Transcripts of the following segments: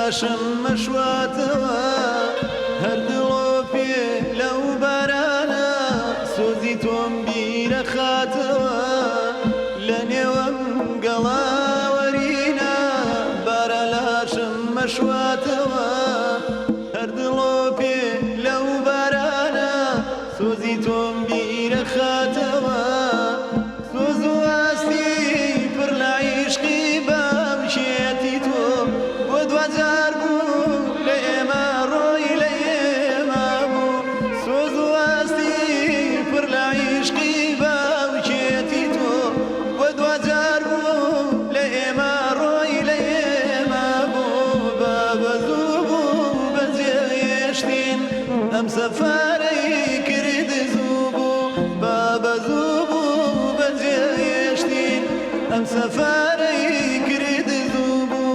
لاشم مەشواتەوە هەردڵۆ پێ لەو بارانە سۆزی تۆم بیرە خاتەوە لە نێوەم گەڵاوەرینە بارە لاشم مەشواتەوە هەردڵۆ پێ لەو بارانە سۆزی تۆم بیرە خاتەوە سۆز و ئاستی پڕ لە عیشقی بامشێتی تۆ بۆ دوجار بوو لە ئێمە ڕۆی لە ئێمە بوو سۆز و ئاستی پڕ لە عیشقی بامشێتی تۆ بۆ دوجار بوو لە ئێمە ڕۆی لە ئێمە بوو بابەزوو بوو بەجێهێشتین ئەم سەفارەی کرد زوو بوو بابەزوو بوو بەجێهێشتین ئەم سەفارەی کرد زوو بوو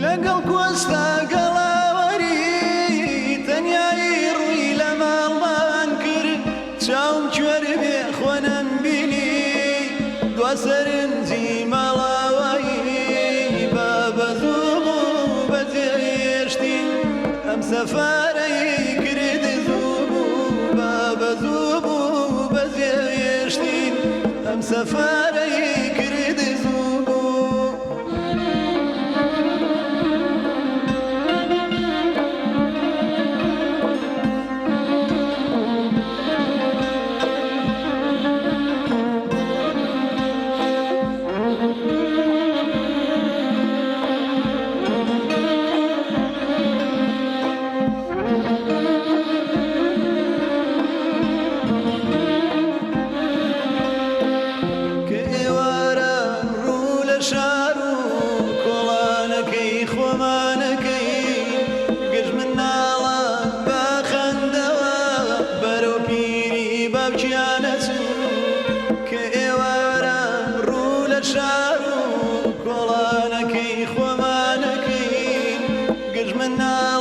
لەگەڵ کۆستا گەڵاوەری تەنیایی ڕووی لە ماڵمان کرد چاوم کوێر بێ خۆ نەمبینی دوا سەرنجی ماڵاوایی بابەزوو بوو بەجێهێشتین ئەم سەفارەی کرد زوو بوو بابەزوو بوو بەجێهێشتین ئەم سەفارەی کرد زوو بوو شار و کۆڵانەکەی خۆمانەکەی گەژ من ناڵان باخەندەوە بەرەو پیری باوکیانەچن کە ئێواران ڕوو لە شار و کۆڵانەکەی خۆمانەکەی گەژ من ناڵان